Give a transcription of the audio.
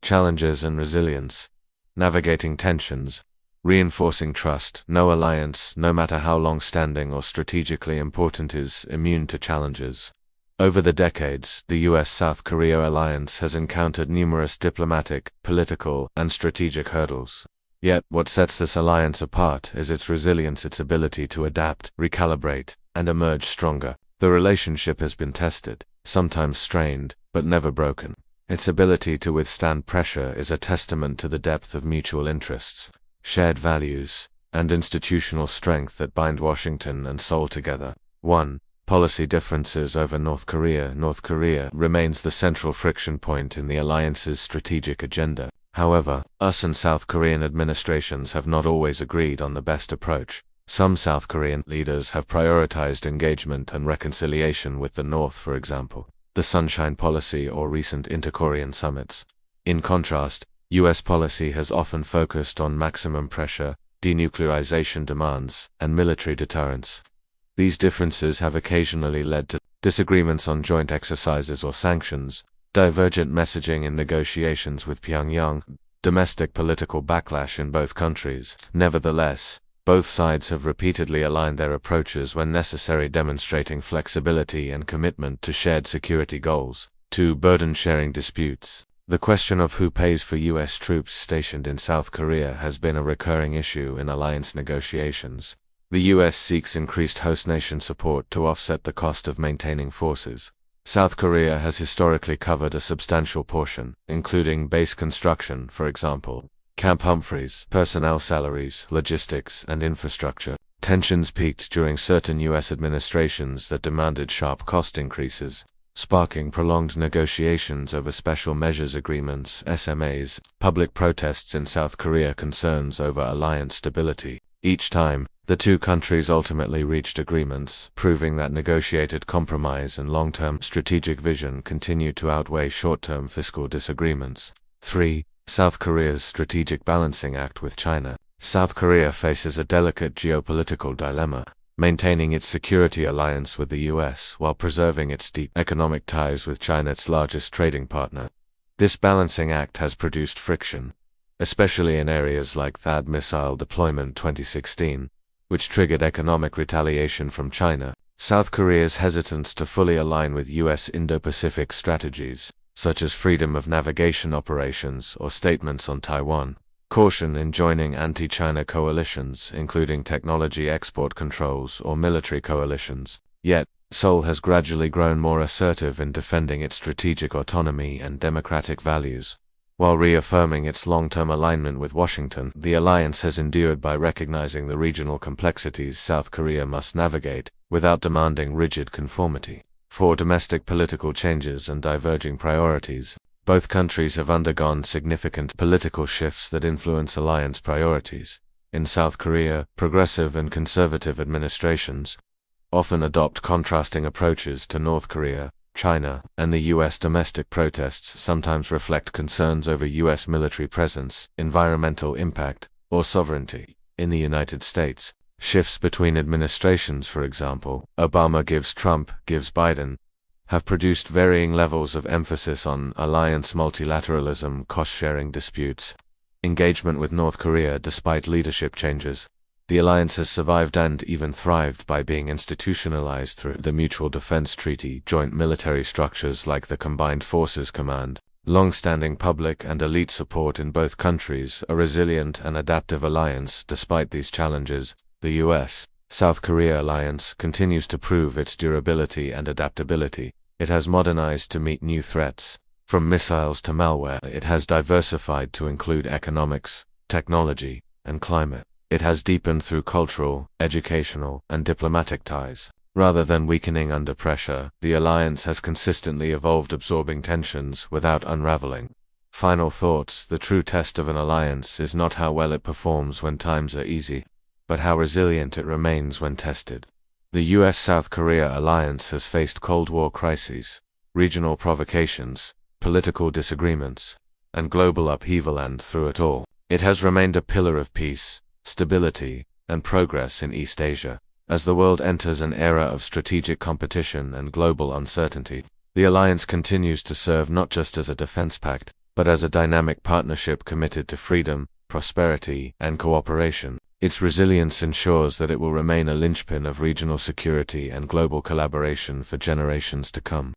challenges and resilience, navigating tensions, reinforcing trust. No alliance, no matter how long-standing or strategically important, is immune to challenges. Over the decades, the US-South Korea alliance has encountered numerous diplomatic, political, and strategic hurdles. Yet, what sets this alliance apart is its resilience, its ability to adapt, recalibrate, and emerge stronger. The relationship has been tested, sometimes strained, but never broken. Its ability to withstand pressure is a testament to the depth of mutual interests, shared values, and institutional strength that bind Washington and Seoul together. 1. Policy differences over North Korea. North Korea remains the central friction point in the alliance's strategic agenda. However, US and South Korean administrations have not always agreed on the best approach. Some South Korean leaders have prioritized engagement and reconciliation with the North, for example, the Sunshine Policy or recent inter-Korean summits. In contrast, US policy has often focused on maximum pressure, denuclearization demands, and military deterrence. These differences have occasionally led to disagreements on joint exercises or sanctions, divergent messaging in negotiations with Pyongyang, domestic political backlash in both countries. Nevertheless, both sides have repeatedly aligned their approaches when necessary, demonstrating flexibility and commitment to shared security goals. 2. Burden-sharing disputes. The question of who pays for US troops stationed in South Korea has been a recurring issue in alliance negotiations. The US seeks increased host nation support to offset the cost of maintaining forces. South Korea has historically covered a substantial portion, including base construction, for example, Camp Humphreys, personnel salaries, logistics, and infrastructure. Tensions peaked during certain US administrations that demanded sharp cost increases, sparking prolonged negotiations over special measures agreements, SMAs. Public protests in South Korea, concerns over alliance stability. Each time, the two countries ultimately reached agreements, proving that negotiated compromise and long-term strategic vision continue to outweigh short-term fiscal disagreements. 3. South Korea's strategic balancing act with China. South Korea faces a delicate geopolitical dilemma, maintaining its security alliance with the US while preserving its deep economic ties with China, its largest trading partner. This balancing act has produced friction, especially in areas like THAAD missile deployment 2016, which triggered economic retaliation from China. South Korea's hesitance to fully align with US Indo-Pacific strategies, such as freedom of navigation operations or statements on Taiwan. Caution in joining anti-China coalitions, including technology export controls or military coalitions. Yet, Seoul has gradually grown more assertive in defending its strategic autonomy and democratic values. While reaffirming its long-term alignment with Washington, the alliance has endured by recognizing the regional complexities South Korea must navigate, without demanding rigid conformity. 4. Domestic political changes and diverging priorities. Both countries have undergone significant political shifts that influence alliance priorities. In South Korea, progressive and conservative administrations often adopt contrasting approaches to North Korea, China, and the US. Domestic protests sometimes reflect concerns over US military presence, environmental impact, or sovereignty. In the United States, shifts between administrations, for example, Obama gives Trump, gives Biden, have produced varying levels of emphasis on alliance multilateralism, cost-sharing disputes, engagement with North Korea despite leadership changes. The alliance has survived and even thrived by being institutionalized through the Mutual Defense Treaty, joint military structures like the Combined Forces Command, long-standing public and elite support in both countries, a resilient and adaptive alliance. Despite these challenges, the US-South Korea alliance continues to prove its durability and adaptability. It has modernized to meet new threats. From missiles to malware, it has diversified to include economics, technology, and climate. It has deepened through cultural, educational, and diplomatic ties. Rather than weakening under pressure, the alliance has consistently evolved, absorbing tensions without unraveling. Final thoughts. The true test of an alliance is not how well it performs when times are easy, but how resilient it remains when tested. The US-South Korea alliance has faced Cold War crises, regional provocations, political disagreements, and global upheaval, and through it all, it has remained a pillar of peace, stability, and progress in East Asia. As the world enters an era of strategic competition and global uncertainty, the alliance continues to serve not just as a defense pact, but as a dynamic partnership committed to freedom, prosperity, and cooperation. Its resilience ensures that it will remain a linchpin of regional security and global collaboration for generations to come.